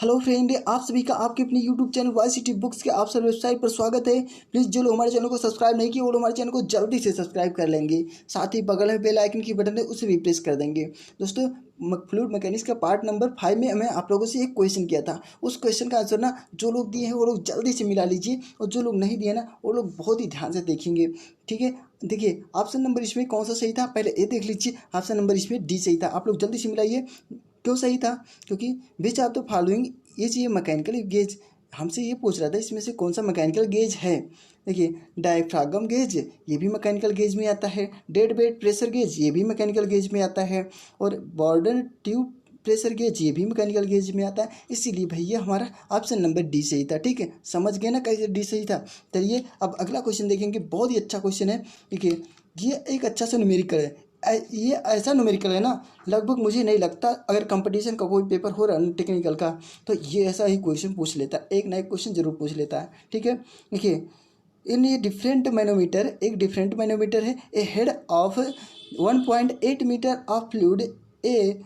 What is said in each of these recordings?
Hello friend, आप सभी का आपके अपने यूट्यूब चैनल वाईसीटी बुक्स के आप सब वेबसाइट पर स्वागत है। प्लीज़ जो लोग हमारे चैनल को सब्सक्राइब नहीं किए वो लोग हमारे चैनल को जल्दी से सब्सक्राइब कर लेंगे। साथ ही बगल में बेल आइकन की बटन है उसे भी प्रेस कर देंगे। दोस्तों, फ्लूइड मैकेनिक्स का पार्ट नंबर 5 में हमें आप लोगों से एक क्वेश्चन किया था। उस क्वेश्चन का आंसर ना जो लोग दिए हैं वो लोग जल्दी से मिला लीजिए, और जो लोग नहीं दिए ना वो लोग बहुत ही ध्यान से देखेंगे। ठीक है, देखिए ऑप्शन नंबर इसमें कौन सा सही था, पहले ए देख लीजिए। ऑप्शन नंबर इसमें डी सही था। आप लोग जल्दी से मिलाइए। क्यों सही था? क्योंकि विच आर द फॉलोइंग ये चाहिए मैकेनिकल गेज। हमसे ये पूछ रहा था इसमें से कौन सा मैकेनिकल गेज है। देखिए, डायफ्रागम गेज ये भी मैकेनिकल गेज में आता है। डेड बेड प्रेशर गेज ये भी मैकेनिकल गेज में आता है। और बॉर्डर ट्यूब प्रेशर गेज ये भी मैकेनिकल गेज में आता है। इसीलिए भैया हमारा ऑप्शन नंबर डी सही था। ठीक है, समझ गए ना कैसे डी सही था। चलिए अब अगला क्वेश्चन देखेंगे, बहुत ही अच्छा क्वेश्चन है। देखिए, ये एक अच्छा सा न्यूमेरिकल है। ये ऐसा न्यूमेरिकल है ना, लगभग मुझे नहीं लगता अगर कंपटीशन का कोई पेपर हो रहा है टेक्निकल का तो ये ऐसा ही क्वेश्चन पूछ लेता है, एक ना एक क्वेश्चन जरूर पूछ लेता है। ठीक है, देखिए इन ये डिफरेंट मैनोमीटर, एक डिफरेंट मैनोमीटर है। A head of 1.8 metre of fluid a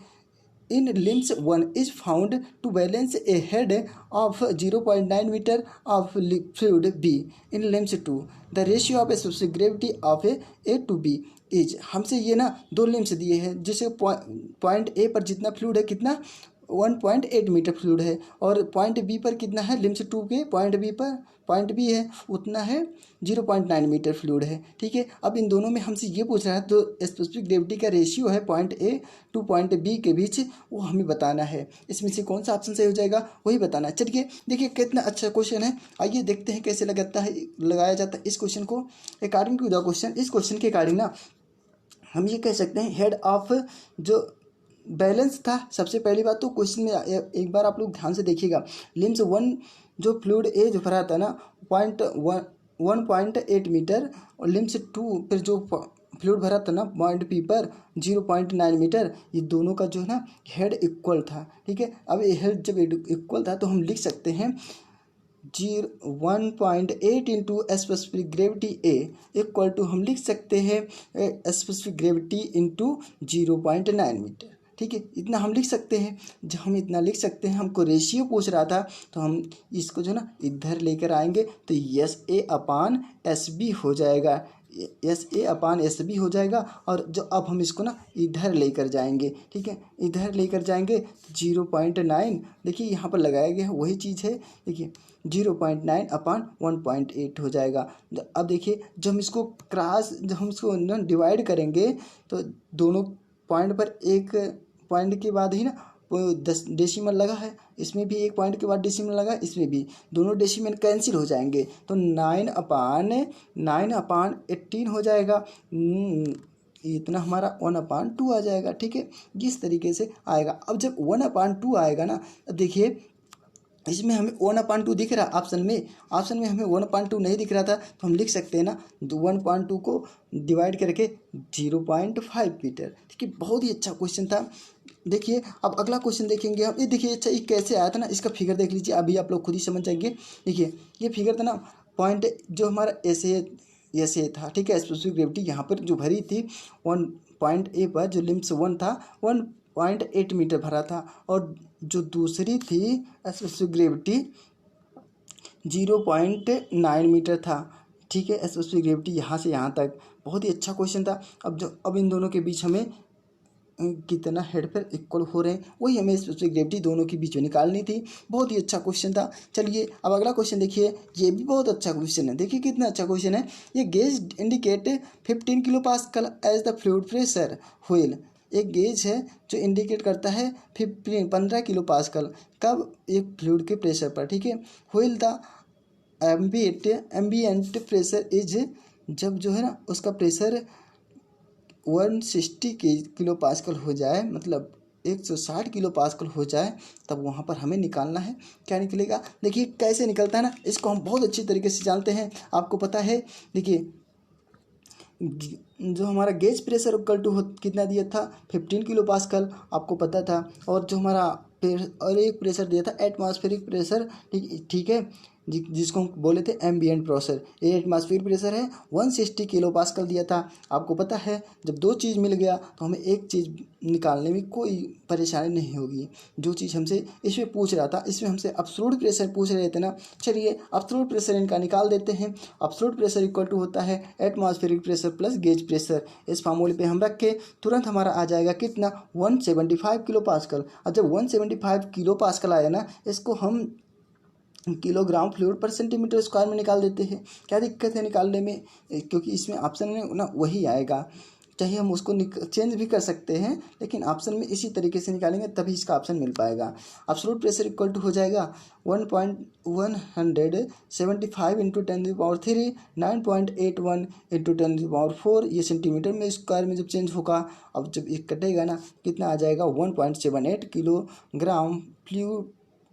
in limbs 1 is found to balance a head of 0.9 meter of fluid B in limbs 2. The ratio of specific gravity of A to B is, हमसे ये ना दो limbs दिए हैं जिसे point A पर जितना fluid है, कितना 1.8 मीटर फ्लूइड है, और पॉइंट बी पर कितना है, लिम्स 2 के पॉइंट बी पर पॉइंट बी है उतना है 0.9 मीटर फ्लूइड है। ठीक है, अब इन दोनों में हमसे ये पूछ रहा है तो स्पेसिफिक ग्रेविटी का रेशियो है point A to point B के बीच, वो हमें बताना है। इसमें से कौन सा ऑप्शन सही हो जाएगा वही बताना है। चलिए देखिए कितना अच्छा क्वेश्चन है, आइए देखते हैं कैसे लगाया जाता है इस क्वेश्चन को। अकॉर्डिंग टू द क्वेश्चन, इस क्वेश्चन के अकॉर्डिंग ना हम ये कह सकते हैं हेड ऑफ जो बैलेंस था। सबसे पहली बात तो क्वेश्चन में एक बार आप लोग ध्यान से देखिएगा, लिम्स 1 जो फ्लूइड ए जो भरा था ना 1.8 मीटर, और लिम्स 2 पर जो फ्लूइड भरा था ना पॉइंट पी पर 0.9 मीटर, ये दोनों का जो है ना हेड इक्वल था। ठीक है, अब ये हेड जब इक्वल था तो हम लिख सकते हैं 1.8 into specific gravity A equal to, हम लिख सकते हैं स्पेसिफिक ग्रेविटी इंटू 0.9 मीटर। ठीक है, इतना हम लिख सकते हैं। जब हम इतना लिख सकते हैं, हमको रेशियो पूछ रहा था तो हम इसको जो ना इधर लेकर आएंगे तो S A upon S B हो जाएगा, S A upon S B हो जाएगा। और जो अब हम इसको ना इधर लेकर जाएंगे, ठीक है, इधर लेकर जाएंगे 0.9, देखिए यहाँ पर लगाया गया है वही चीज़ है। देखिए 0.9 अपान 1.8 हो जाएगा। अब देखिए जब हम इसको जब हम इसको ना डिवाइड करेंगे तो दोनों पॉइंट पर एक पॉइंट के बाद ही ना वो 10 डेसिमल लगा है, इसमें भी एक पॉइंट के बाद डेसिमल लगा है, इसमें भी दोनों डेसिमल कैंसिल हो जाएंगे तो 9 अपान 18 हो जाएगा। इतना हमारा 1/2 आ जाएगा। ठीक है, जिस तरीके से आएगा। अब जब 1/2 आएगा ना, देखिए इसमें हमें 1/2 दिख रहा है ऑप्शन में हमें 1/2 नहीं दिख रहा था, तो हम लिख सकते हैं ना 1/2 को डिवाइड करके 0.5 मीटर। ठीक है, बहुत ही अच्छा क्वेश्चन था। देखिए अब अगला क्वेश्चन देखेंगे हम। ये देखिए अच्छा, ये कैसे आया था ना, इसका फिगर देख लीजिए, अभी आप लोग खुद ही समझ जाएंगे। देखिए ये फिगर था ना, पॉइंट जो हमारा ऐसे था। ठीक है, स्पेसिफिक ग्रेविटी यहाँ पर जो भरी थी 1.A पर जो लिम्स 1 था 1.8 मीटर भरा था, और जो दूसरी थी स्पेसिफिक ग्रेविटी 0.9 मीटर था। ठीक है, स्पेसिफिक ग्रेविटी यहाँ से यहाँ तक। बहुत ही अच्छा क्वेश्चन था। अब इन दोनों के बीच हमें कितना हेड पर इक्वल हो रहे हैं वही हमें स्पेसिफिक ग्रेविटी दोनों के बीच में निकालनी थी। बहुत ही अच्छा क्वेश्चन था। चलिए अब अगला क्वेश्चन देखिए, ये भी बहुत अच्छा क्वेश्चन है। देखिए कितना अच्छा क्वेश्चन है। ये gauge indicate 15 kilo pascal as the fluid pressure wheel. एक गेज है जो इंडिकेट करता है 15 किलो पास्कल कब, एक फ्लूइड के प्रेशर पर। ठीक है, wheel the ambient pressure is, जब जो है ना उसका प्रेशर 160 किलो पास्कल हो जाए, मतलब 160 किलो पास्कल हो जाए, तब वहाँ पर हमें निकालना है। क्या निकलेगा? देखिए कैसे निकलता है ना, इसको हम बहुत अच्छी तरीके से जानते हैं, आपको पता है। देखिए जो हमारा गेज प्रेशर इक्वल टू कितना दिया था 15 किलो पास्कल, आपको पता था। और जो हमारा और एक प्रेशर दिया था एटमॉस्फेरिक प्रेशर। ठीक है, जिसको हम बोले थे एम्बिएंट प्रेशर। ये एटमॉस्फेरिक प्रेशर है 160 किलो पास्कल दिया था। आपको पता है जब दो चीज़ मिल गया तो हमें एक चीज़ निकालने में कोई परेशानी नहीं होगी। जो चीज़ हमसे इसमें पूछ रहा था, इसमें हमसे एब्सोल्यूट प्रेशर पूछ रहे थे ना, चलिए एब्सोल्यूट प्रेशर इनका निकाल देते हैं। एब्सोल्यूट प्रेशर इक्वल टू होता है atmospheric pressure plus gauge pressure. इस फार्मूले पे हम रख के तुरंत हमारा आ जाएगा कितना 175 किलो पास्कल। अब जब 175 किलो पास्कल आया ना, इसको हम किलोग्राम फ्लूइड पर सेंटीमीटर स्क्वायर में निकाल देते हैं। क्या दिक्कत है निकालने में, क्योंकि इसमें ऑप्शन में ना वही आएगा। चाहे हम उसको चेंज भी कर सकते हैं, लेकिन ऑप्शन में इसी तरीके से निकालेंगे तभी इसका ऑप्शन मिल पाएगा। एब्सोल्यूट प्रेशर इक्वल टू हो जाएगा 1.175 इंटू 10⁻³ 9.81 इंटू 10⁻⁴। ये सेंटीमीटर में स्क्वायर में जब चेंज होगा, अब जब ये कटेगा ना, कितना आ जाएगा 1.78 किलोग्राम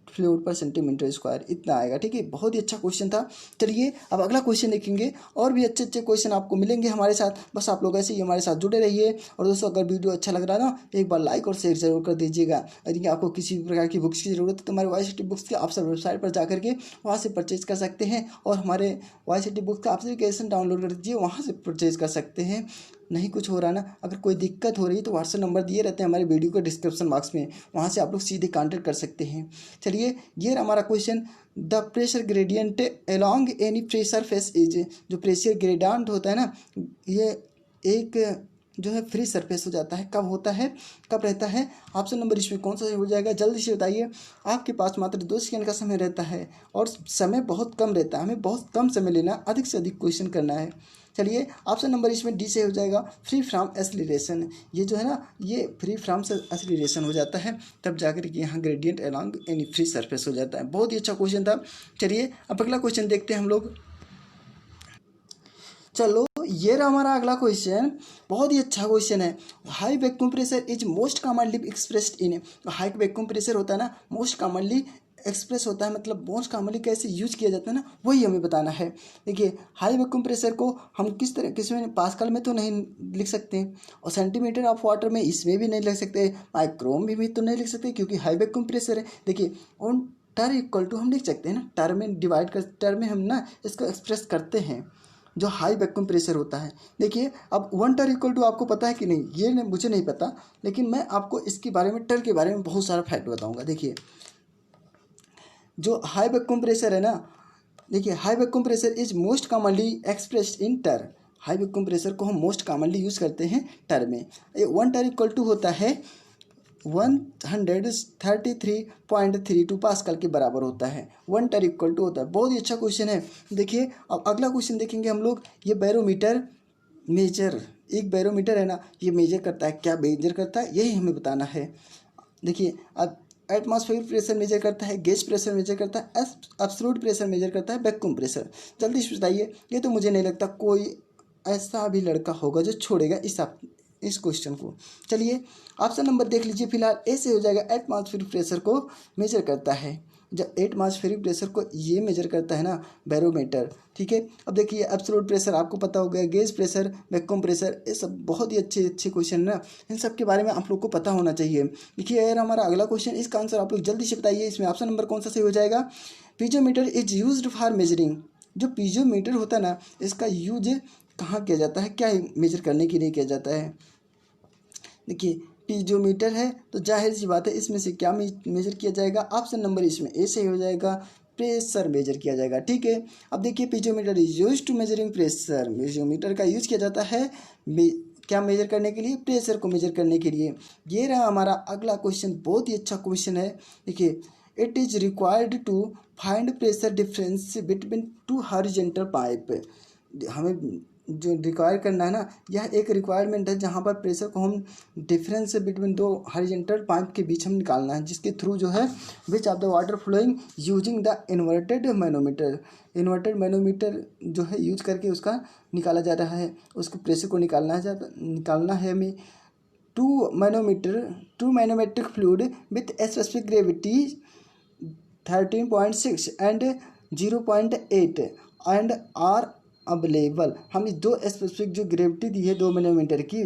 फ्लूइड पर सेंटीमीटर स्क्वायर, इतना आएगा। ठीक है, बहुत ही अच्छा क्वेश्चन था। चलिए अब अगला क्वेश्चन देखेंगे। और भी अच्छे अच्छे क्वेश्चन आपको मिलेंगे हमारे साथ, बस आप लोग ऐसे ही हमारे साथ जुड़े रहिए। और दोस्तों अगर वीडियो अच्छा लग रहा है ना, एक बार लाइक और शेयर जरूर कर दीजिएगा। यदि आपको किसी भी प्रकार की बुक्स की ज़रूरत है तो हमारे YCT बुक्स के आप सब वेबसाइट पर जाकर के वहाँ से परचेज कर सकते हैं। और हमारे YCT बुक्स का एप्लीकेशन डाउनलोड कर दीजिए, वहाँ से परचेज कर सकते हैं। नहीं कुछ हो रहा ना, अगर कोई दिक्कत हो रही है तो व्हाट्सएप नंबर दिए रहते हैं हमारे वीडियो के डिस्क्रिप्शन बॉक्स में, वहाँ से आप लोग सीधे कांटेक्ट कर सकते हैं। चलिए ये हमारा question, the pressure gradient along any pressure face is. जो प्रेशर ग्रेडियंट होता है ना, ये एक जो है फ्री सरफेस हो जाता है। कब होता है, कब रहता है? ऑप्शन नंबर इसमें कौन सा हो जाएगा, जल्दी से बताइए। आपके पास मात्र 2 सेकंड का समय रहता है और समय बहुत कम रहता है, हमें बहुत कम समय लेना, अधिक से अधिक क्वेश्चन करना है। चलिए ऑप्शन नंबर इसमें डी से हो जाएगा, फ्री फ्रॉम एक्सीलरेशन। ये जो है ना, ये फ्री फ्रॉम से एक्सीलरेशन हो जाता है, तब जाकर के यहाँ gradient along any free surface हो जाता है। बहुत ही अच्छा क्वेश्चन था। चलिए अब अगला क्वेश्चन देखते हैं हम लोग। चलो ये रहा हमारा अगला क्वेश्चन, बहुत ही अच्छा क्वेश्चन है। High vacuum pressure is most commonly expressed in. High vacuum pressure होता है ना, मोस्ट कॉमनली एक्सप्रेस होता है, मतलब मोस्ट कॉमनली कैसे यूज किया जाता है ना, वही हमें बताना है। देखिए हाई वैक्यूम प्रेशर को हम किसमें पास्कल में तो नहीं लिख सकते, और सेंटीमीटर ऑफ वाटर में इसमें भी नहीं लिख सकते, माइक्रोन में भी तो नहीं लिख सकते, क्योंकि हाई वैक्यूम प्रेशर है। देखिए ऑन टर इक्वल टू हम लिख सकते हैं ना, टर में डिवाइड कर, टर में हम ना इसको एक्सप्रेस करते हैं जो हाई वैक्यूम प्रेशर होता है। देखिए अब 1 टर इक्वल टू आपको पता है कि नहीं, ये मुझे नहीं पता, लेकिन मैं आपको इसके बारे में, टर के बारे में बहुत सारा फैक्ट बताऊंगा। देखिए जो हाई वैक्यूम प्रेशर है ना, देखिए high vacuum pressure is most commonly expressed in torr. High vacuum pressure को हम मोस्ट कॉमनली यूज़ करते हैं टर में। 1 टर इक्वल टू होता है 133.32 पास्कल के बराबर होता है। 1 टर इक्वल टू होता है। बहुत ही अच्छा क्वेश्चन है। देखिए अब अगला क्वेश्चन देखेंगे हम लोग। ये बैरोमीटर मेजर, एक बैरोमीटर है ना, ये मेजर करता है, क्या मेजर करता है यही हमें बताना है। देखिए अब एटमॉस्फेरिक प्रेशर मेजर करता है, गैस प्रेशर मेजर करता है, एब्सोल्यूट प्रेशर मेजर करता है, वैक्यूम प्रेशर। जल्दी से बताइए। ये तो मुझे नहीं लगता कोई ऐसा भी लड़का होगा जो छोड़ेगा इस क्वेश्चन को। चलिए ऑप्शन नंबर देख लीजिए। फिलहाल ए से हो जाएगा, एटमॉस्फेरिक प्रेशर को मेजर करता है। जब एटमॉस्फेरिक प्रेशर को ये मेजर करता है ना बैरोमीटर, ठीक है। अब देखिए एब्सोल्यूट प्रेशर आपको पता हो गया, गेज प्रेशर, वैक्यूम प्रेशर, ये सब बहुत ही अच्छे अच्छे क्वेश्चन है ना, इन सब के बारे में आप लोग को पता होना चाहिए। देखिए यार हमारा अगला क्वेश्चन, इसका आंसर आप लोग जल्दी से बताइए। इसमें ऑप्शन नंबर कौन सा सही हो जाएगा? Piezometer is used for measuring. जो पीजोमीटर होता है ना, इसका यूज कहाँ किया जाता है, क्या मेजर करने के लिए किया जाता है? देखिए पीजोमीटर है तो जाहिर सी बात है इसमें से क्या मेजर किया जाएगा? ऑप्शन नंबर इसमें ए सही हो जाएगा, प्रेशर मेजर किया जाएगा। ठीक है, अब देखिए piezometer is used to measuring pressure. Piezometer का यूज किया जाता है क्या मेजर करने के लिए? प्रेशर को मेजर करने के लिए। ये रहा हमारा अगला क्वेश्चन, बहुत ही अच्छा क्वेश्चन है। देखिए it is required to find pressure difference between 2 horizontal pipe. हमें जो रिक्वायर करना है ना, यह एक रिक्वायरमेंट है जहाँ पर प्रेशर को हम डिफरेंस बिटवीन 2 हॉरिजॉन्टल पाइप के बीच हम निकालना है, जिसके थ्रू जो है which of the water flowing using the inverted manometer. Inverted manometer जो है यूज करके उसका निकाला जा रहा है, उसको प्रेशर को निकालना है हमें। 2 manometric fluid with specific gravity 13.6 and 0.8 and are available. हम इस 2 स्पेसिफिक जो ग्रेविटी दी है 2 मैनोमीटर की,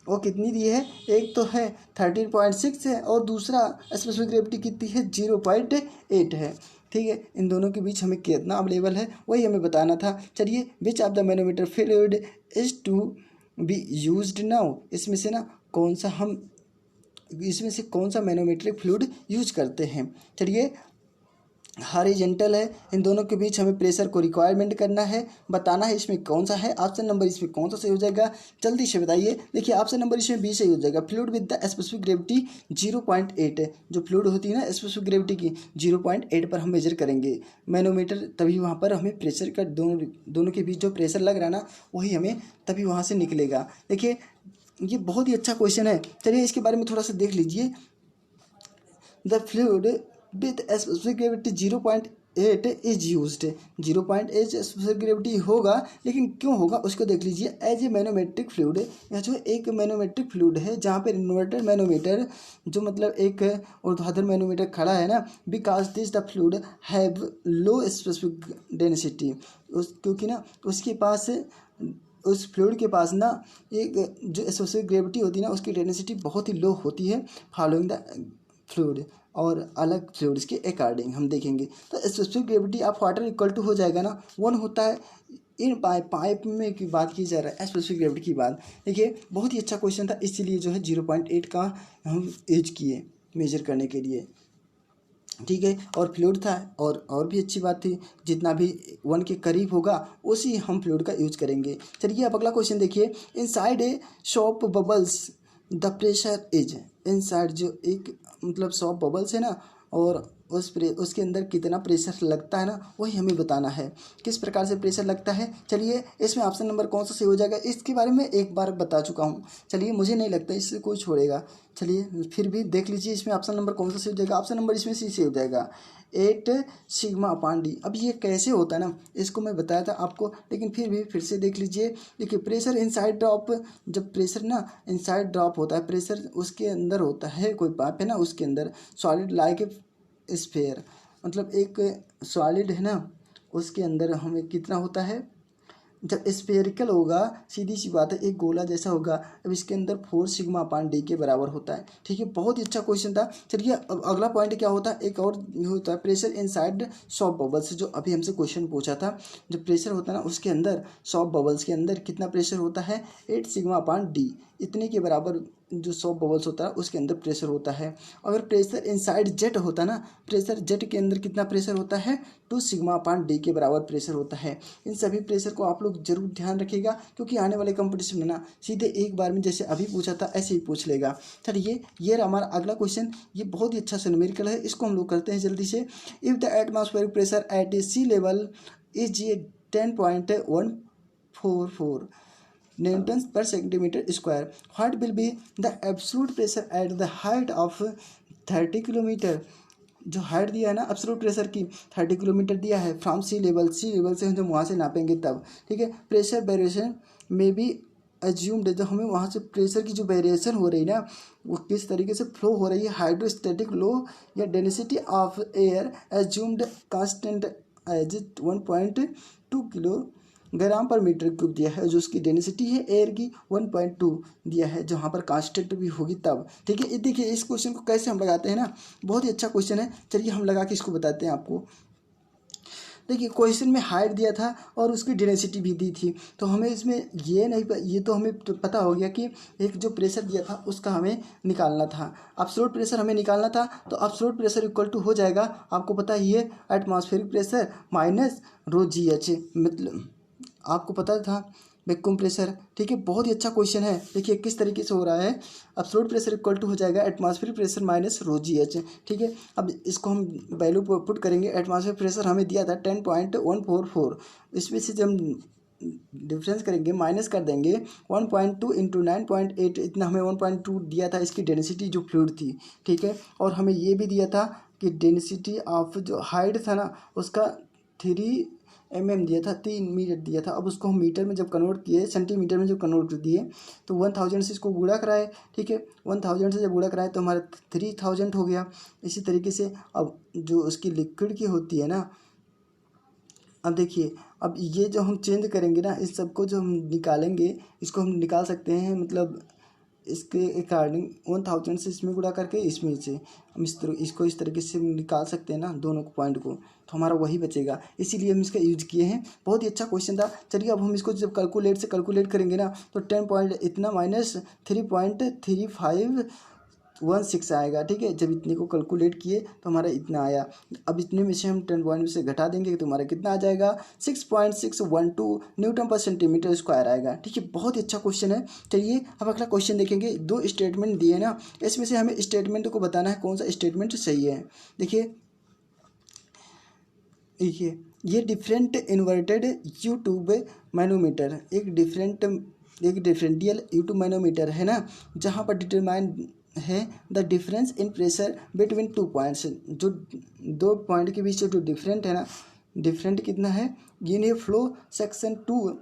वो कितनी दी है? एक तो है 13.6 है और दूसरा स्पेसिफिक ग्रेविटी कितनी है? 0.8 है। ठीक है, इन दोनों के बीच हमें कितना अवेलेबल है वही हमें बताना था। चलिए, which of the manometer fluid is to be used now, इसमें से कौन सा मैनोमेट्रिक फ्लूइड यूज करते हैं। चलिए, हॉरिजॉन्टल है, इन दोनों के बीच हमें प्रेशर को रिक्वायरमेंट करना है, बताना है इसमें कौन सा है। ऑप्शन नंबर इसमें कौन सा सही हो जाएगा, जल्दी से बताइए। देखिए, ऑप्शन नंबर इसमें बी सही हो जाएगा, fluid with the specific gravity 0.8 है। जो फ्लूइड होती है ना स्पेसिफिक ग्रेविटी की 0.8 पर हम मेजर करेंगे मैनोमीटर, तभी वहाँ पर हमें प्रेशर का दोनों के बीच जो प्रेशर लग रहा है ना वही हमें तभी वहाँ से निकलेगा। देखिए, ये बहुत ही अच्छा क्वेश्चन है। चलिए, इसके बारे में थोड़ा सा देख लीजिए। The fluid with specific gravity 0.8 is used. 0.8 specific gravity होगा, लेकिन क्यों होगा उसको देख लीजिए। एज ए मैनोमेट्रिक फ्लूइड, यह जो एक मैनोमेट्रिक फ्लूइड है जहाँ पर इन्वर्टेड मैनोमीटर जो मतलब एक ऊर्ध्वाधर मैनोमीटर खड़ा है ना, because this the fluid have low specific density, क्योंकि ना उसके पास उस फ्लूइड के पास ना एक जो स्पेसिफिक ग्रेविटी होती है ना उसकी डेंसिटी बहुत ही लो होती है फॉलोइंग द फ्लूइड, और अलग फ्लूइड्स के अकॉर्डिंग हम देखेंगे। तो specific gravity of water equal to हो जाएगा ना 1 होता है। इन पाइप में की बात की जा रहा है स्पेसिफिक ग्रेविटी की बात। देखिए, बहुत ही अच्छा क्वेश्चन था, इसीलिए जो है 0.8 का हम यूज किए मेजर करने के लिए, ठीक है। और फ्लूइड था, और भी अच्छी बात थी, जितना भी 1 के करीब होगा उसी हम फ्लूइड का यूज करेंगे। चलिए, अब अगला क्वेश्चन देखिए। Inside a shop bubbles the pressure is, inside जो एक मतलब शॉप बबल्स है ना, और उसके अंदर कितना प्रेशर लगता है ना वही हमें बताना है, किस प्रकार से प्रेशर लगता है। चलिए, इसमें ऑप्शन नंबर कौन सा सही हो जाएगा, इसके बारे में एक बार बता चुका हूँ। चलिए, मुझे नहीं लगता इससे कोई छोड़ेगा। चलिए, फिर भी देख लीजिए इसमें ऑप्शन नंबर कौन सा सही हो जाएगा। ऑप्शन नंबर इसमें सी सही हो जाएगा, 8 सिग्मा अपान डी। अब ये कैसे होता है ना, इसको मैं बताया था आपको, लेकिन फिर से देख लीजिए। देखिए, प्रेशर इनसाइड ड्रॉप, जब प्रेशर ना इनसाइड ड्रॉप होता है, प्रेशर उसके अंदर होता है, कोई पाइप है ना उसके अंदर सॉलिड लाइक स्फेयर, मतलब एक सॉलिड है ना उसके अंदर हमें कितना होता है, जब स्फेरिकल होगा सीधी सी बात है एक गोला जैसा होगा, अब इसके अंदर 4 सिग्मा अपान डी के बराबर होता है, ठीक है। बहुत ही अच्छा क्वेश्चन था। चलिए, अब अगला पॉइंट क्या होता है, एक और होता है प्रेशर इनसाइड सॉफ्ट बबल्स, जो अभी हमसे क्वेश्चन पूछा था। जो प्रेशर होता है ना उसके अंदर सॉफ्ट बबल्स के अंदर कितना प्रेशर होता है, 8 सिग्मा अपान डी, इतने के बराबर जो सॉफ्ट बबल्स होता है उसके अंदर प्रेशर होता है। अगर प्रेशर इनसाइड जेट होता है ना, प्रेशर जेट के अंदर कितना प्रेशर होता है, 2 सिग्मा अपान डी के बराबर प्रेशर होता है। इन सभी प्रेशर को आप लोग जरूर ध्यान रखिएगा, क्योंकि आने वाले कंपटीशन में ना सीधे एक बार में जैसे अभी पूछा था ऐसे ही पूछ लेगा। चलिए, ये रहा हमारा अगला क्वेश्चन, ये बहुत ही अच्छा सा न्यूमेरिकल है, इसको हम लोग करते हैं जल्दी से। If the atmospheric pressure at sea level is 10.144 newton per centimetre square, what will be the absolute pressure at the height of 30 kilometre. जो हाइट दिया है ना एब्सोल्यूट प्रेशर की 30 किलोमीटर दिया है फ्रॉम सी लेवल से हम जब वहाँ से नापेंगे तब, ठीक है। प्रेशर वेरिएशन में भी एज्यूम्ड, जो हमें वहाँ से प्रेशर की जो वेरिएशन हो रही है ना वो किस तरीके से फ्लो हो रही है, हाइड्रोस्टैटिक लो या density of air assumed constant as 1.2 kilogram per metre cube दिया है, जो उसकी डेंसिटी है एयर की 1.2 दिया है, जहाँ पर कांस्टेंट भी होगी तब, ठीक है। देखिए, इस क्वेश्चन को कैसे हम लगाते हैं ना, बहुत ही अच्छा क्वेश्चन है। चलिए, हम लगा के इसको बताते हैं आपको। देखिए, क्वेश्चन में हाइट दिया था और उसकी डेंसिटी भी दी थी, तो हमें इसमें ये तो हमें तो पता हो गया कि एक जो प्रेशर दिया था उसका हमें निकालना था, एब्सोल्यूट प्रेशर हमें निकालना था। तो एब्सोल्यूट प्रेशर इक्वल टू हो जाएगा, आपको पता ही है, एटमॉस्फेरिक प्रेशर माइनस रो जी एच, मतलब आपको पता था वैक्यूम प्रेशर, ठीक है। बहुत ही अच्छा क्वेश्चन है। देखिए किस तरीके से हो रहा है, एब्सोल्यूट प्रेशर इक्वल टू हो जाएगा एटमॉस्फेरिक प्रेशर माइनस रो जी एच, ठीक है। अब इसको हम वैल्यू पुट करेंगे, एटमॉस्फेरिक प्रेशर हमें दिया था 10.144, इसमें से जब हम डिफरेंस करेंगे माइनस कर देंगे 1.2 इंटू 9.8, इतना हमें 1.2 दिया था इसकी डेंसिटी जो फ्लूइड थी, ठीक है। और हमें ये भी दिया था कि डेंसिटी ऑफ जो हाइट था ना उसका 3 mm दिया था, 3 मीटर दिया था। अब उसको हम मीटर में जब कन्वर्ट किए, सेंटीमीटर में जब कन्वर्ट कर दिए तो 1000 से इसको गुणा कराए, ठीक है। 1000 से जब गुणा कराए तो हमारा 3000 हो गया। इसी तरीके से अब जो उसकी लिक्विड की होती है ना, अब देखिए, अब ये जो हम चेंज करेंगे ना, इस सबको जो हम निकालेंगे, इसको हम निकाल सकते हैं, मतलब इसके अकॉर्डिंग 1000 से इसमें गुणा करके इसमें से हम इसको इस तरीके से निकाल सकते हैं ना दोनों पॉइंट को, तो हमारा वही बचेगा, इसीलिए हम इसका यूज किए हैं। बहुत ही अच्छा क्वेश्चन था। चलिए अब हम इसको जब कैलकुलेट करेंगे ना तो 10 पॉइंट इतना माइनस 3.3516 आएगा। ठीक है, जब इतने को कैलकुलेट किए तो हमारा इतना आया। अब इतने में से हम 10 पॉइंट में से घटा देंगे तो हमारा कितना आ जाएगा 6.612 न्यूटन पर सेंटीमीटर स्क्वायर आएगा। ठीक है, बहुत ही अच्छा क्वेश्चन है। चलिए अब अगला क्वेश्चन देखेंगे। 2 स्टेटमेंट दिए ना, इसमें से हमें स्टेटमेंट को बताना है कौन सा स्टेटमेंट सही है। देखिए ये डिफरेंट इन्वर्टेड यूट्यूब मैनोमीटर एक डिफरेंशियल यूट्यूब मैनोमीटर है ना, जहाँ पर डिटरमाइन है the difference in pressure between 2 points. जो 2 पॉइंट के बीच जो डिफरेंट है ना, डिफरेंट कितना है, ये flow section 2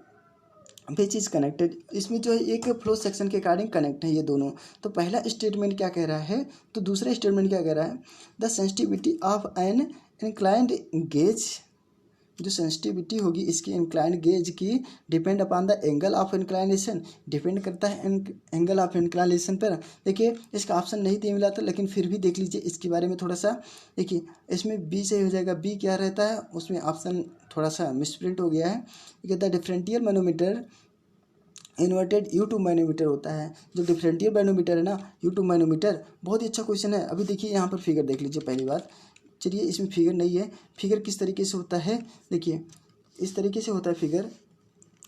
which is connected. इसमें जो है एक फ्लो सेक्शन के अकॉर्डिंग कनेक्ट है ये दोनों। तो पहला स्टेटमेंट क्या कह रहा है, तो दूसरा स्टेटमेंट क्या कह रहा है, the sensitivity of an inclined gauge. जो सेंसिटिविटी होगी इसकी इंक्लाइंड गेज की depend upon the angle of inclination, depend करता है एंगल ऑफ इंक्लाइनेशन पर। देखिए इसका ऑप्शन नहीं दिया मिला था, लेकिन फिर भी देख लीजिए इसके बारे में थोड़ा सा। देखिए इसमें बी सही हो जाएगा। बी क्या रहता है, उसमें ऑप्शन थोड़ा सा मिसप्रिंट हो गया है। The differential manometer inverted U tube manometer होता है। जो डिफरेंशियल मैनोमीटर है ना, यूट्यूब मैनोमीटर, बहुत ही अच्छा क्वेश्चन है। अभी देखिए यहाँ पर फिगर देख लीजिए पहली बात। चलिए इसमें फिगर नहीं है, फिगर किस तरीके से होता है, देखिए इस तरीके से होता है फिगर।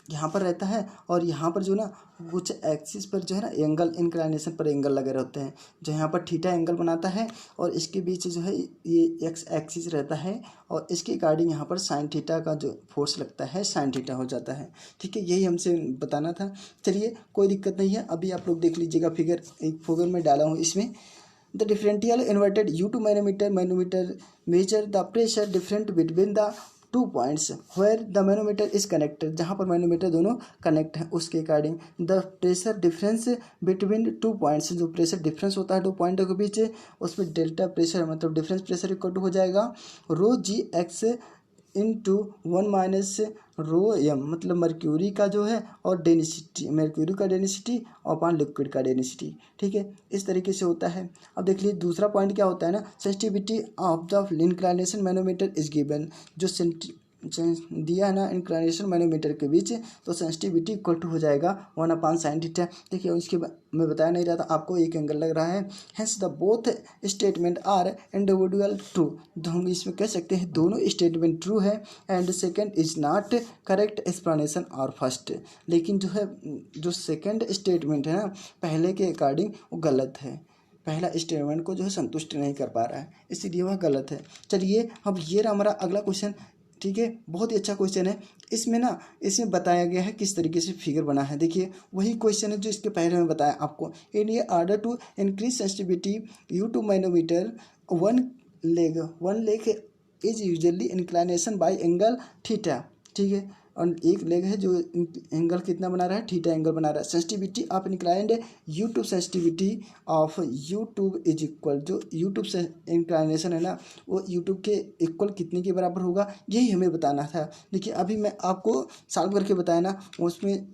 यहाँ पर रहता है और यहाँ पर जो ना कुछ एक्सिस पर जो है ना एंगल, इंक्लाइनेशन पर एंगल लगे रहते हैं, जो यहाँ पर थीटा एंगल बनाता है, और इसके बीच जो है ये एक्स एक्सिस रहता है, और इसके अकॉर्डिंग यहाँ पर साइन थीटा का जो फोर्स लगता है साइन थीटा हो जाता है। ठीक है, यही हमसे बताना था। चलिए कोई दिक्कत नहीं है, अभी आप लोग देख लीजिएगा फिगर, एक फिगर में डाला हूँ इसमें। The differential inverted U2 manometer measure the pressure different between the 2 points where the manometer is connected. जहाँ पर मैनोमीटर दोनों कनेक्ट है उसके according the pressure difference between 2 points. जो प्रेशर डिफरेंस होता है 2 पॉइंटों के बीच, उसमें डेल्टा प्रेशर मतलब डिफरेंस प्रेशर इक्वल टू हो जाएगा rho G X into 1 minus rho M, मतलब मर्क्यूरी का जो है और डेंसिटी, मर्क्यूरी का डेंसिटी और अपॉन लिक्विड का डेंसिटी। ठीक है, इस तरीके से होता है। अब देख लीजिए दूसरा पॉइंट क्या होता है ना, sensitivity of the inclination manometer is given. जो दिया है ना इंक्लाइनेशन मैनोमीटर के बीच, तो सेंसिटिविटी इक्वल टू हो जाएगा 1/sin थीटा। देखिए उसके मैं बताया नहीं रहा था आपको, एक एंगल लग रहा है। Hence the both statement are individual true. तो हम इसमें कह सकते हैं दोनों स्टेटमेंट ट्रू है, and second is not correct explanation और फर्स्ट। लेकिन जो है जो सेकंड स्टेटमेंट है ना पहले के अकॉर्डिंग वो गलत है, पहला स्टेटमेंट को जो है संतुष्ट नहीं कर पा रहा है, इसीलिए वह गलत है। चलिए अब ये रहा हमारा अगला क्वेश्चन। ठीक है, बहुत ही अच्छा क्वेश्चन है। इसमें बताया गया है किस तरीके से फिगर बना है। देखिए वही क्वेश्चन है जो इसके पहले में बताया आपको। इन ये order to increase sensitivity U2 manometer one leg is usually inclination by angle theta. ठीक है, और एक लेग है जो एंगल कितना बना रहा है, थीटा एंगल बना रहा है। Sensitivity of inclined U2 sensitivity of YouTube is equal, जो YouTube से इंक्लाइनेशन है ना वो YouTube के इक्वल कितने के बराबर होगा, यही हमें बताना था। देखिए अभी मैं आपको सॉल्व करके बताया ना, उसमें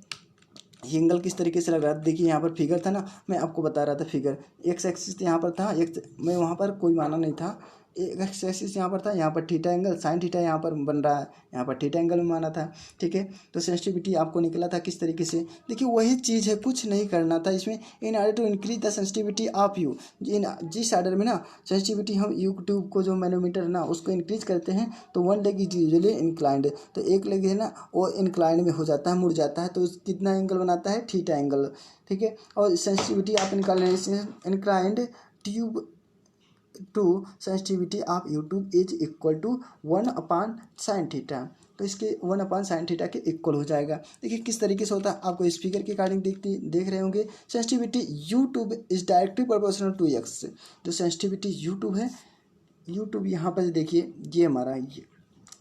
एंगल किस तरीके से लग रहा था। देखिए यहाँ पर फिगर था ना, मैं आपको बता रहा था फिगर, एक्स एक्सिस यहाँ पर था, एक मैं वहाँ पर कोई माना नहीं था, एक एक्स एक्सिस यहाँ पर था, यहाँ पर थीटा एंगल साइन थीटा यहाँ पर बन रहा है, यहाँ पर थीटा एंगल में माना था। ठीक है, तो सेंसिटिविटी आपको निकला था किस तरीके से। देखिए वही चीज़ है, कुछ नहीं करना था इसमें। In order to increase the sensitivity of U, जिस ऑर्डर में ना सेंसिटिविटी हम यूट्यूब को जो मैनोमीटर ना उसको इंक्रीज करते हैं, तो one leg is usually inclined, तो एक लेग है ना वो इंक्लाइंड में हो जाता है, मुड़ जाता है, तो कितना एंगल बनाता है, थीटा एंगल। ठीक है, और sensitivity of inclined tube to sensitivity of YouTube is equal to 1/sin theta. तो इसके 1/sin थीटा के इक्वल हो जाएगा। देखिए किस तरीके से होता है, आपको इस फिगर के अकॉर्डिंग देख रहे होंगे। Sensitivity YouTube is directly proportional to x। जो सेंसिटिविटी YouTube है, YouTube यहाँ पर देखिए ये हमारा ये,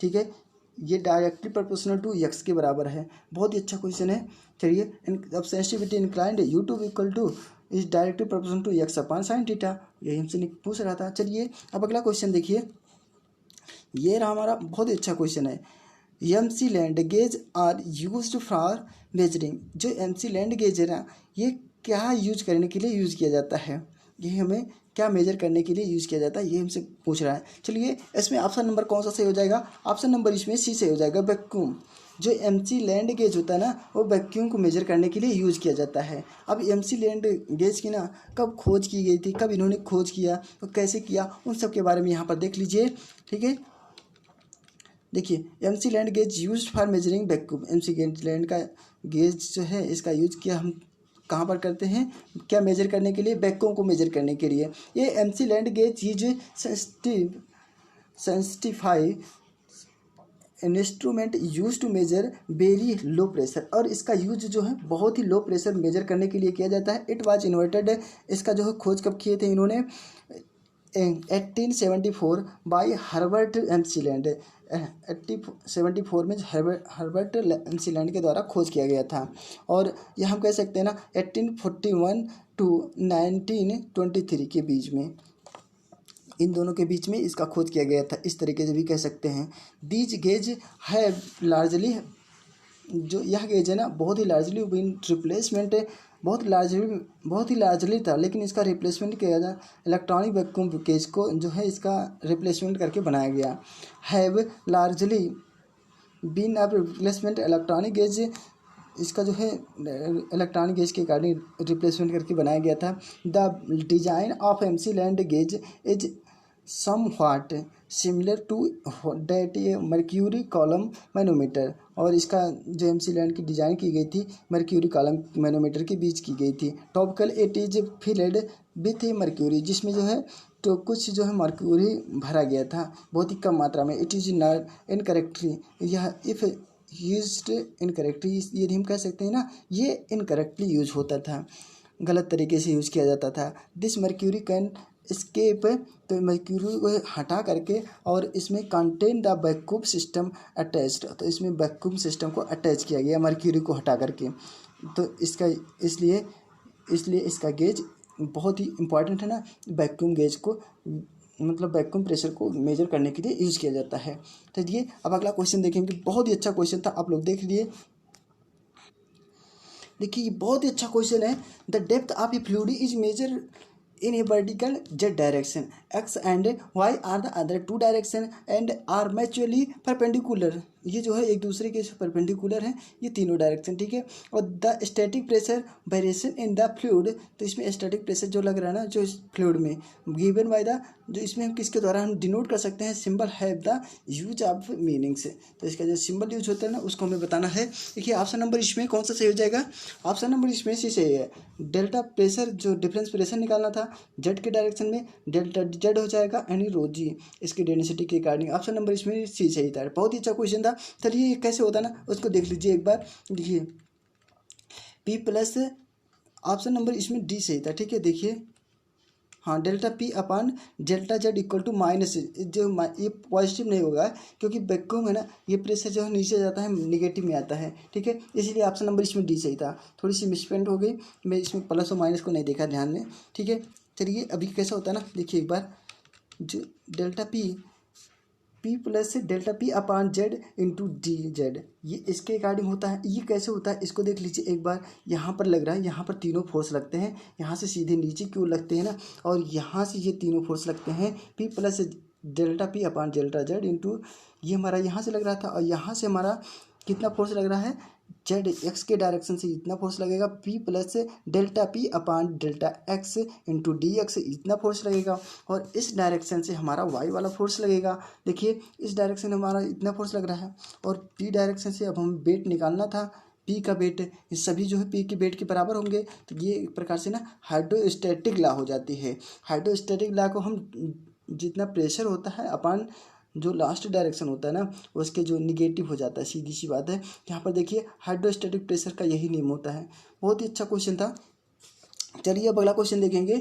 ठीक है, ये डायरेक्टली प्रोपोर्शनल टू x के बराबर है। बहुत ही अच्छा क्वेश्चन है। चलिए अब sensitivity inclined YouTube equal to is directly proportional to x/sin theta, यही हमसे पूछ रहा था। चलिए अब अगला क्वेश्चन देखिए, ये रहा हमारा, बहुत ही अच्छा क्वेश्चन है। MC land gauge are used for measuring. जो MC लैंड गेज है ना, ये क्या यूज करने के लिए यूज़ किया जाता है, ये हमें क्या मेजर करने के लिए यूज़ किया जाता है, ये हमसे पूछ रहा है। चलिए इसमें ऑप्शन नंबर कौन सा सही हो जाएगा, ऑप्शन नंबर इसमें सी सही हो जाएगा, वैक्यूम। जो एमसी लैंड गेज होता है ना, वो वैक्यूम को मेजर करने के लिए यूज़ किया जाता है। अब एमसी लैंड गेज की ना कब खोज की गई थी, कब इन्होंने खोज किया, तो कैसे किया, उन सब के बारे में यहाँ पर देख लीजिए। ठीक है, देखिए MC land gauge use for measuring vacuum. MC land का गेज जो है इसका यूज किया हम कहाँ पर करते हैं, क्या मेजर करने के लिए, वैक्यूम को मेजर करने के लिए। ये MC land gauge is sensitive instrument use to measure very low pressure, और इसका यूज जो है बहुत ही लो प्रेशर मेजर करने के लिए किया जाता है। इट वाज इन्वर्टेड, इसका जो है खोज कब किए थे इन्होंने, 1874 बाय हर्बर्ट एमसी लैंड। 1874 में हर्बर्ट एमसी लैंड के द्वारा खोज किया गया था। और यह हम कह सकते हैं ना 1841 टू 1923 के बीच में, इन दोनों के बीच में इसका खोज किया गया था, इस तरीके से भी कह सकते हैं। दीज गेज है लार्जली, जो यह गेज है ना बहुत ही लार्जली बिन रिप्लेसमेंट, बहुत ही लार्जली था, लेकिन इसका रिप्लेसमेंट किया गया इलेक्ट्रॉनिक वैक्यूम गेज को, जो है इसका रिप्लेसमेंट करके बनाया गया। हैव लार्जली बिन अब रिप्लेसमेंट इलेक्ट्रॉनिक गेज, इसका जो है इलेक्ट्रॉनिक गेज के अकॉर्डिंग रिप्लेसमेंट करके बनाया गया था। The design of MC land gauge is somewhat similar to that a mercury column manometer, और इसका जो एमसी लैंड की डिज़ाइन की गई थी मर्क्यूरी कॉलम मैनोमीटर के बीच की गई थी। Topical it is filled with A mercury, जिसमें जो है तो कुछ जो है मर्क्यूरी भरा गया था बहुत ही कम मात्रा में। इट इज नॉट इनकरेक्टली, यह इफ़ यूज्ड इनकरेक्टली, यदि हम कह सकते हैं ना ये इनकरेक्टली यूज होता था, गलत तरीके से यूज़ किया जाता था। दिस मर्क्यूरी कैन स्केप, तो मर्क्यूरी को हटा करके और इसमें contain the vacuum system attached, तो इसमें वैक्यूम सिस्टम को अटैच किया गया मर्क्यूरी को हटा करके। तो इसका इसलिए इसका गेज बहुत ही इम्पॉर्टेंट है ना, वैक्यूम गेज को मतलब वैक्यूम प्रेशर को मेजर करने के लिए यूज़ किया जाता है। तो ये अब अगला क्वेश्चन देखेंगे, बहुत ही अच्छा क्वेश्चन था, आप लोग देख लिए। देखिए बहुत ही अच्छा क्वेश्चन है। The depth of a fluid is measure in a vertical z direction, x and y are the other two direction and are mutually perpendicular, ये जो है एक दूसरे के परपेंडिकुलर है ये तीनों डायरेक्शन। ठीक है, और the static pressure variation in the fluid, तो इसमें स्टैटिक प्रेशर जो लग रहा है ना जो इस फ्लूइड में गिवन बाय द, जो इसमें हम किसके द्वारा हम डिनोट कर सकते हैं, symbol have the use of meanings, तो इसका जो सिंबल यूज होता है ना उसको हमें बताना है। देखिए ऑप्शन नंबर इसमें कौन सा सही हो जाएगा, ऑप्शन नंबर इसमें सी सही है। डेल्टा प्रेशर जो डिफरेंस प्रेशर निकालना था जेड के डायरेक्शन में, डेल्टा जेड हो जाएगा यानी रो जी, इसकी डेंसिटी के अकॉर्डिंग। ऑप्शन नंबर इसमें सी सही था, बहुत ही अच्छा क्वेश्चन था। चलिए ये कैसे होता है ना उसको देख लीजिए एक बार। देखिए पी प्लस, ऑप्शन नंबर इसमें डी सही था। ठीक है, देखिए हाँ delta P upon delta Z equal to minus, जो ये पॉजिटिव नहीं होगा क्योंकि वैक्यूम है ना, ये प्रेशर जो है नीचे जाता है निगेटिव में आता है। ठीक है, इसलिए ऑप्शन नंबर इसमें डी सही था, थोड़ी सी मिसप्रिंट हो गई, मैं इसमें प्लस और माइनस को नहीं देखा ध्यान में। ठीक है, चलिए अभी कैसा होता है ना, देखिए एक बार, जो delta P plus delta P upon Z into D Z, ये इसके अकॉर्डिंग होता है। ये कैसे होता है इसको देख लीजिए एक बार, यहाँ पर लग रहा है, यहाँ पर तीनों फोर्स लगते हैं, यहाँ से सीधे नीचे क्यों लगते हैं ना, और यहाँ से ये तीनों फोर्स लगते हैं। P plus delta P upon delta Z into, ये हमारा यहाँ से लग रहा था और यहाँ से हमारा कितना फोर्स लग रहा है, जेड एक्स के डायरेक्शन से इतना फोर्स लगेगा, P plus delta P upon delta x into D x इतना फोर्स लगेगा, और इस डायरेक्शन से हमारा वाई वाला फोर्स लगेगा। देखिए इस डायरेक्शन में हमारा इतना फोर्स लग रहा है, और पी डायरेक्शन से अब हम वेट निकालना था, पी का वेट, ये सभी जो है पी के वेट के बराबर होंगे। तो ये एक प्रकार से ना हाइड्रोस्टैटिक लॉ हो जाती है। हाइड्रोस्टैटिक लॉ को हम जितना प्रेशर होता है अपान जो लास्ट डायरेक्शन होता है ना उसके जो निगेटिव हो जाता है, सीधी सी बात है। यहाँ पर देखिए हाइड्रोस्टैटिक प्रेशर का यही नियम होता है। बहुत ही अच्छा क्वेश्चन था। चलिए अब अगला क्वेश्चन देखेंगे।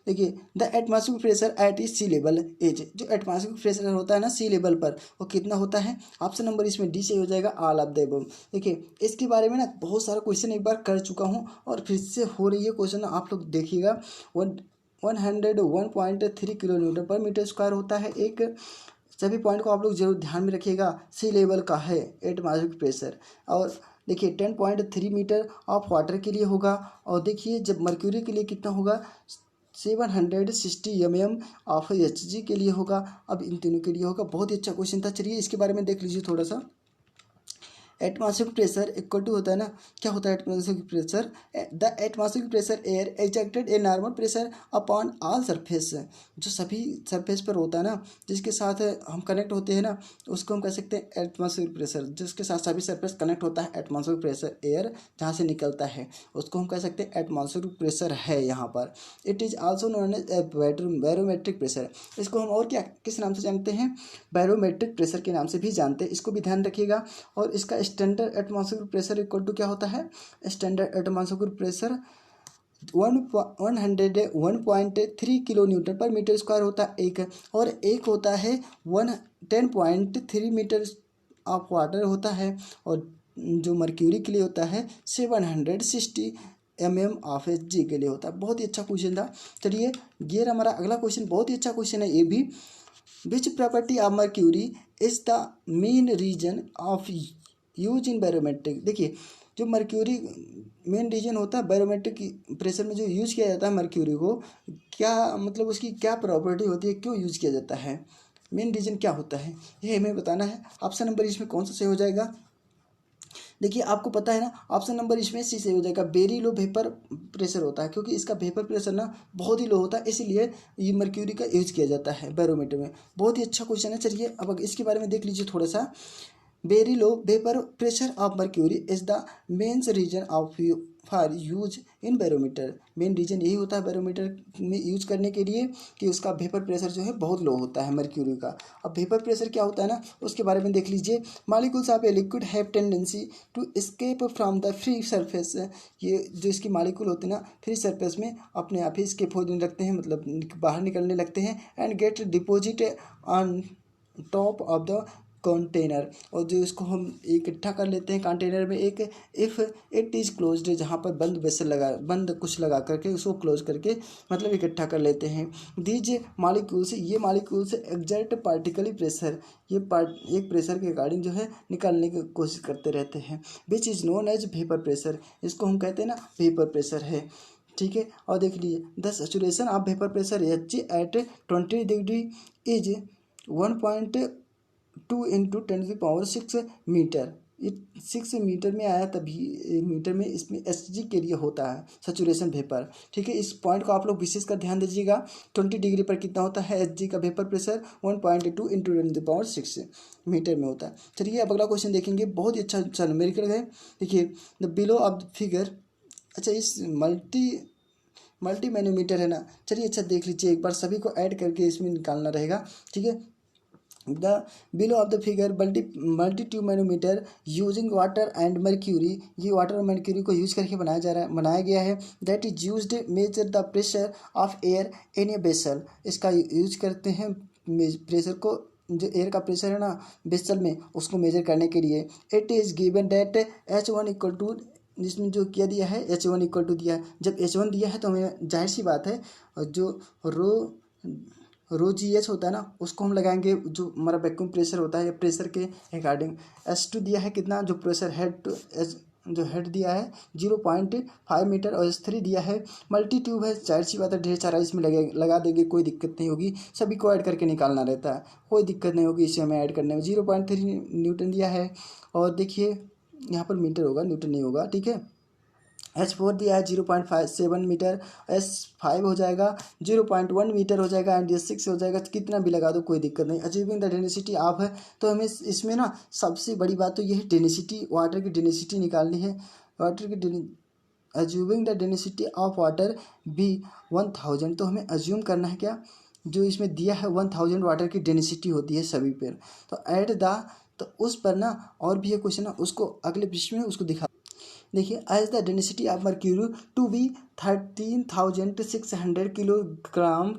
देखिए the atmospheric pressure at sea level as, जो एटमॉस्फेरिक प्रेशर होता है ना सी लेवल पर वो कितना होता है, ऑप्शन नंबर इसमें डी से हो जाएगा, ऑल ऑफ द अबव। देखिए इसके बारे में ना बहुत सारा क्वेश्चन एक बार कर चुका हूँ और फिर से हो रही है क्वेश्चन, आप लोग देखिएगा। 101.3 किलोमीटर पर मीटर स्क्वायर होता है एक, सभी पॉइंट को आप लोग जरूर ध्यान में रखिएगा। सी लेवल का है एटमॉस्फेरिक प्रेशर। और देखिए 10.3 मीटर ऑफ वाटर के लिए होगा। और देखिए जब मर्क्यूरी के लिए कितना होगा, 760 mm ऑफ Hg के लिए होगा। अब इन तीनों के लिए होगा। बहुत ही अच्छा क्वेश्चन था। चलिए इसके बारे में देख लीजिए थोड़ा सा। एटमॉस्फेरिक प्रेशर इक्वल टू होता है ना, क्या होता है atmospheric pressure, the atmospheric pressure air exerted a normal pressure upon all surface, जो सभी सरफेस पर होता है ना, जिसके साथ हम कनेक्ट होते हैं ना, उसको हम कह सकते हैं एटमॉस्फेरिक प्रेशर। जिसके साथ सभी सरफेस कनेक्ट होता है, एटमॉस्फेरिक प्रेशर एयर जहाँ से निकलता है उसको हम कह सकते हैं एटमॉस्फेरिक प्रेशर है यहाँ पर। It is also known as barometric pressure. इसको हम और क्या किस नाम से जानते हैं, बैरोमेट्रिक प्रेशर के नाम से भी जानते हैं। इसको भी ध्यान रखिएगा। और इसका standard atmospheric pressure equal to क्या होता है, standard atmospheric pressure 101.3 kilo newton per metre square होता है एक। और एक होता है 10.3 मीटर ऑफ वाटर होता है। और जो मर्क्यूरी के लिए होता है 760 mm ऑफ Hg के लिए होता है। बहुत ही अच्छा क्वेश्चन था। चलिए ये हमारा अगला क्वेश्चन बहुत ही अच्छा क्वेश्चन है ये भी। Which property of mercury is the main reason of use in barometric. देखिए जो मर्क्यूरी मेन रीजन होता है बैरोमेट्रिक प्रेशर में जो यूज़ किया जाता है मर्क्यूरी को, क्या मतलब उसकी क्या प्रॉपर्टी होती है, क्यों यूज़ किया जाता है, मेन रीजन क्या होता है, ये हमें बताना है। ऑप्शन नंबर इसमें कौन सा सही हो जाएगा। देखिए आपको पता है ना, ऑप्शन नंबर इसमें सी सही हो जाएगा। वेरी लो वेपर प्रेशर होता है, क्योंकि इसका वेपर प्रेशर ना बहुत ही लो होता है, इसीलिए ये मर्क्यूरी का यूज किया जाता है बैरोमीटर में। बहुत ही अच्छा क्वेश्चन है। चलिए अब इसके बारे में देख लीजिए थोड़ा सा। Very low vapour pressure of mercury is the main reason of for use in barometer. Main reason यही होता है बैरोमीटर में यूज करने के लिए कि उसका वेपर प्रेशर जो है बहुत लो होता है मर्क्यूरी का। अब वेपर प्रेशर क्या होता है ना, उसके बारे में देख लीजिए। Molecules of a liquid have tendency to escape from the free surface. ये जो इसकी मॉलिक्यूल होते हैं ना, फ्री सरफेस में अपने आप ही एस्केप होने लगते हैं, मतलब बाहर निकलने लगते हैं। And get deposit on top of the container. और जो इसको हम इकट्ठा कर लेते हैं कंटेनर में एक, इफ़ इट इज़ क्लोज्ड, जहाँ पर बंद वेसल लगा, बंद कुछ लगा करके उसको क्लोज करके मतलब इकट्ठा कर लेते हैं। दीज मालिक्यूल्स, ये मालिक्यूल्स एग्जर्ट पार्टिकली प्रेशर, ये एक प्रेशर के अकॉर्डिंग जो है निकालने की कोशिश करते रहते हैं। Which is known as vapour pressure, इसको हम कहते हैं ना वेपर प्रेशर है। ठीक है। और देख लीजिए the saturation of vapour pressure Hg at 20 degree is 1.2 into 10⁻6 metre. ये 6 मीटर में आया, तभी मीटर में इसमें Hg के लिए होता है सैचुरेशन वेपर। ठीक है, इस पॉइंट को आप लोग विशेष कर ध्यान दीजिएगा। 20 डिग्री पर कितना होता है Hg का वेपर प्रेशर, 1.2 इंटू 10⁻6 मीटर में होता है। चलिए अब अगला क्वेश्चन देखेंगे। बहुत ही अच्छा न्यूमेरिकल है। देखिए the below of the figure, अच्छा इस मल्टी मैनोमीटर है ना, चलिए अच्छा देख लीजिए एक बार, सभी को ऐड करके इसमें निकालना रहेगा। ठीक है, the below of the figure multi tube manometer using water and mercury, ये वाटर और मर्क्यूरी को यूज करके बनाया गया है। That is used major the pressure of air in a vessel. इसका यूज करते हैं प्रेशर को, जो एयर का प्रेशर है ना वेसल में, उसको मेजर करने के लिए। It is given that H1 equal to, जिसमें जो क्या दिया है H1 इक्वल टू दिया है। जब H1 दिया है तो हमें जाहिर सी बात है जो रो जी एच होता है ना, उसको हम लगाएंगे जो हमारा वैक्यूम प्रेशर होता है, प्रेशर के अकॉर्डिंग। H2 दिया है कितना, जो प्रेशर हेड टू जो हेड दिया है 0.5 मीटर। और H3 दिया है, मल्टी ट्यूब है, जाहिर सी बात है ढेर सारा इसमें लगा देंगे, कोई दिक्कत नहीं होगी। सभी को ऐड करके निकालना रहता है, कोई दिक्कत नहीं होगी इसे हमें ऐड करने में। 0.3 न्यूटन दिया है। और देखिए यहाँ पर मीटर होगा, न्यूटन नहीं होगा। ठीक है, H4 दिया है 0.57 मीटर, S5 हो जाएगा 0.1 मीटर हो जाएगा, एंड S6 हो जाएगा। कितना भी लगा दो कोई दिक्कत नहीं। अचीविंग द डेंसिटी ऑफ है, तो हमें इसमें ना सबसे बड़ी बात तो ये है डेंसिटी, वाटर की डेंसिटी निकालनी है। वाटर की assuming the density of water भी 1000, तो हमें अज्यूम करना है क्या, जो इसमें दिया है 1000 वाटर की डेंसिटी होती है सभी पर। तो ऐड द, तो उस पर ना और भी है क्वेश्चन ना, उसको अगले पृष्ठ में उसको दिखा। देखिए as the density of mercury to be 13,600 kilogram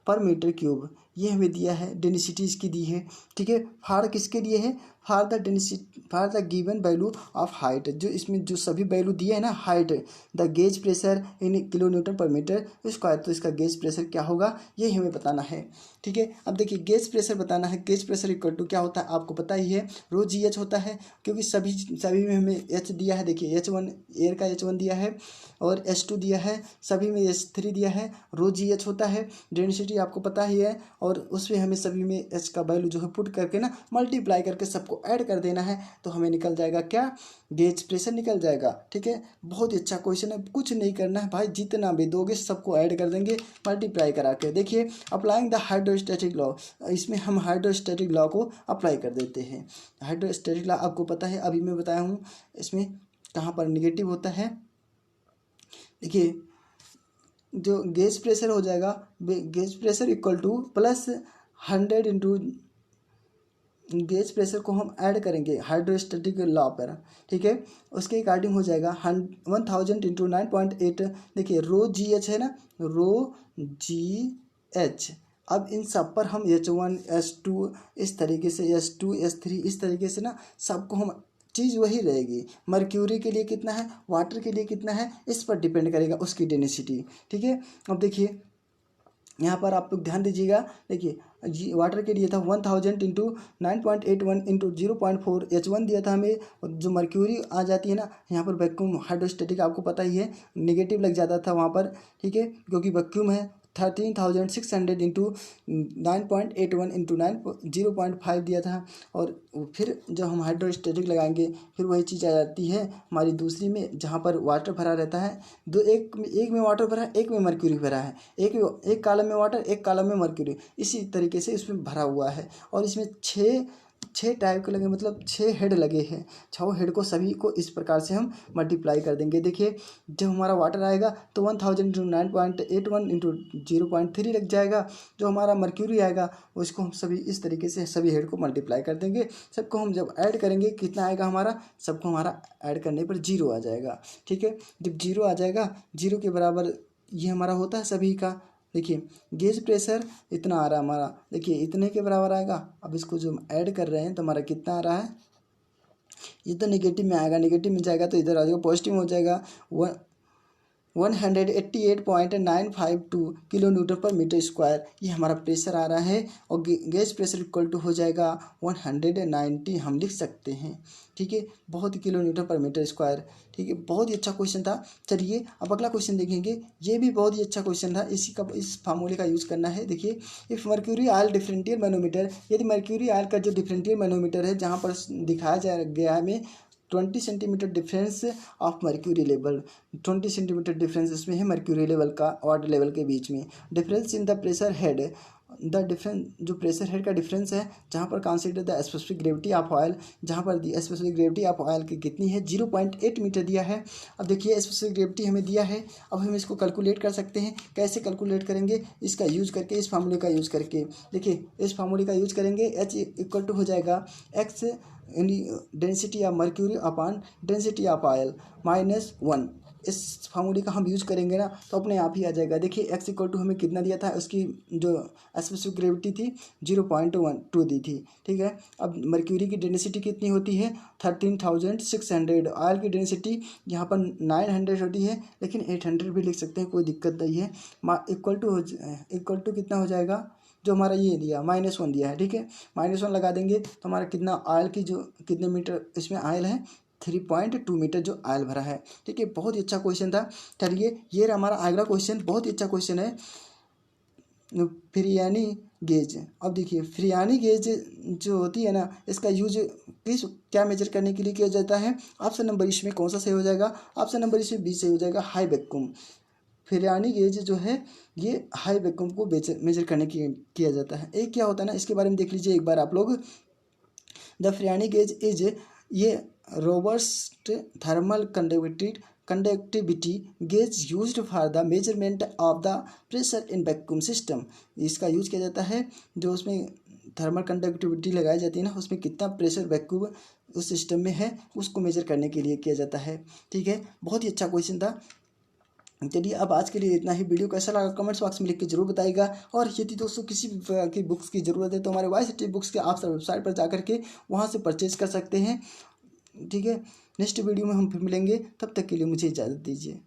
per metre cube. ये हमें दिया है, डेंसिटी इसकी दी है, ठीक है। फार किसके लिए है, far the density, far the given value of height, जो इसमें जो सभी वैल्यू दिए है ना, height, the gauge pressure in kilo newton per metre square, तो इसका गेज प्रेशर क्या होगा ये हमें बताना है, ठीक है। अब देखिए गेज प्रेशर बताना है, गेज प्रेशर इक्वल टू क्या होता है आपको पता ही है, रो जी एच होता है, क्योंकि सभी में हमें एच दिया है, देखिए H1 एयर का H1 दिया है और H2 दिया है, सभी में H3 दिया है, रो जी एच होता है, डेंसिटी आपको पता ही है, और उसमें हमें सभी में एच का वैल्यू जो है पुट करके ना मल्टीप्लाई करके सबको ऐड कर देना है, तो हमें निकल जाएगा क्या, गेज प्रेशर निकल जाएगा, ठीक है। बहुत ही अच्छा क्वेश्चन है, कुछ नहीं करना है भाई, जितना भी दोगे सबको ऐड कर देंगे मल्टीप्लाई करा के। देखिए अप्लाइंग द हाइड्रोस्टैटिक लॉ, इसमें हम हाइड्रोस्टैटिक लॉ को अप्लाई कर देते हैं। हाइड्रोस्टैटिक लॉ आपको पता है, अभी मैं बताया हूँ, इसमें कहाँ पर निगेटिव होता है, देखिए जो गेज प्रेशर हो जाएगा, gauge pressure equal two plus 100 into, gauge pressure को हम ऐड करेंगे हाइड्रोस्टैटिक लॉ पर, ठीक है, उसके अकॉर्डिंग हो जाएगा 1000 इंटू 9.8, देखिए रो जी एच है ना, रो जी एच। अब इन सब पर हम H1 H2 इस तरीके से H2 H3 इस तरीके से ना सबको हम, चीज़ वही रहेगी, मर्क्यूरी के लिए कितना है, वाटर के लिए कितना है, इस पर डिपेंड करेगा उसकी डेंसिटी, ठीक है। अब देखिए यहाँ पर आप लोग ध्यान दीजिएगा, देखिए वाटर के लिए था 1000 इंटू 9.81 इंटू 0.4 H1 दिया था हमें, और जो मर्क्यूरी आ जाती है ना यहाँ पर वैक्यूम हाइड्रोस्टैटिक आपको पता ही है, नेगेटिव लग जाता था वहाँ पर, ठीक है, क्योंकि वैक्यूम है। 13600 इंटू 9.81 इंटू 0.5 दिया था, और फिर जब हम हाइड्रोस्टैटिक लगाएंगे फिर वही चीज़ आ जाती है हमारी दूसरी में, जहाँ पर वाटर भरा रहता है, एक में वाटर भरा है, एक में मर्क्यूरी भरा है, एक कॉलम में वाटर, एक कॉलम में मर्क्यूरी, इसी तरीके से इसमें भरा हुआ है। और इसमें छः टाइप के लगे, मतलब 6 हेड लगे हैं, 6 हेड को सभी को इस प्रकार से हम मल्टीप्लाई कर देंगे। देखिए जब हमारा वाटर आएगा तो 1000 इंटू 9.81 इंटू 0.3 लग जाएगा, जो हमारा मर्क्यूरी आएगा उसको हम सभी इस तरीके से सभी हेड को मल्टीप्लाई कर देंगे, सबको हम जब ऐड करेंगे कितना आएगा हमारा, सबको हमारा ऐड करने पर 0 आ जाएगा, ठीक है। जब 0 आ जाएगा, 0 के बराबर ये हमारा होता है सभी का, देखिए गेज प्रेशर इतना आ रहा है हमारा, देखिए इतने के बराबर आएगा। अब इसको जो हम ऐड कर रहे हैं तो हमारा कितना आ रहा है, ये तो नेगेटिव में आएगा, नेगेटिव में जाएगा तो इधर आ जाएगा, पॉजिटिव में हो जाएगा 188.952 kilo newton per metre square, ये हमारा प्रेशर आ रहा है, और गैस प्रेशर इक्वल टू हो जाएगा 190 हम लिख सकते हैं, ठीक है, बहुत ही kilo newton per metre square, ठीक है। बहुत ही अच्छा क्वेश्चन था। चलिए अब अगला क्वेश्चन देखेंगे, ये भी बहुत ही अच्छा क्वेश्चन था, इस फार्मूले का यूज़ करना है। देखिए if mercury oil differential manometer, यदि मर्क्यूरी ऑयल का जो डिफरेंशियल मैनोमीटर है जहाँ पर दिखाया जा गया है हमें 20 centimetre difference of mercury level, 20 centimetre difference इसमें है मर्क्यूरी लेवल का वाटर लेवल के बीच में, difference in the pressure head, the difference जो प्रेशर हेड का डिफरेंस है, जहाँ पर consider the specific gravity of oil, जहाँ पर स्पेसिफिक ग्रेविटी ऑफ ऑयल की कितनी है 0.8 मीटर दिया है। अब देखिए स्पेसिफिक ग्रेविटी हमें दिया है, अब हम इसको कैलकुलेट कर सकते हैं, कैसे कैलकुलेट करेंगे, इसका यूज करके, इस फार्मूले का यूज करके, देखिए इस फार्मूले का यूज करेंगे, H इक्वल टू हो जाएगा x density of mercury upon density of oil -1, इस फार्मूले का हम यूज करेंगे ना तो अपने आप ही आ जाएगा। देखिए एक्स इक्वल टू हमें कितना दिया था, उसकी जो स्पेसिफिक ग्रेविटी थी 0.12 दी थी, ठीक है। अब मर्क्यूरी की डेंसिटी कितनी होती है 13600, ऑयल की डेंसिटी यहाँ पर 900 होती है, लेकिन 800 भी लिख सकते हैं, कोई दिक्कत नहीं है। इक्वल टू कितना हो जाएगा, जो हमारा ये दिया -1 दिया है, ठीक है, -1 लगा देंगे तो हमारा कितना ऑयल की जो कितने मीटर इसमें ऑयल है 3.2 मीटर जो ऑयल भरा है, ठीक है। बहुत ही अच्छा क्वेश्चन था। चलिए ये हमारा अगला क्वेश्चन बहुत ही अच्छा क्वेश्चन है, फ्रियानी गेज। अब देखिए फ्रियानी गेज जो होती है ना, इसका यूज क्या मेजर करने के लिए किया जाता है, ऑप्शन नंबर इसमें कौन सा सही हो जाएगा, ऑप्शन नंबर इसमें बी सही हो जाएगा, हाई वैक्यूम। फ्रियानी गेज जो है ये हाई वैक्यूम को मेजर करने की किया जाता है। एक क्या होता है ना, इसके बारे में देख लीजिए एक बार आप लोग, द फ्रियानी गेज इज, ये robust thermal conductivity gauge used for the measurement of the pressure in vacuum system, इसका यूज किया जाता है, जो उसमें थर्मल कंडक्टिविटी लगाई जाती है ना, उसमें कितना प्रेशर वैक्यूम उस सिस्टम में है उसको मेजर करने के लिए किया जाता है, ठीक है। बहुत ही अच्छा क्वेश्चन था। चलिए अब आज के लिए इतना ही। वीडियो कैसा लगा कमेंट्स बॉक्स में लिख के जरूर बताइएगा। और यदि दोस्तों किसी भी प्रकार की बुक्स की ज़रूरत है तो हमारे YCT बुक्स के आप सब वेबसाइट पर जा करके वहाँ से परचेज कर सकते हैं। ठीक है, नेक्स्ट वीडियो में हम फिर मिलेंगे, तब तक के लिए मुझे इजाज़त दीजिए।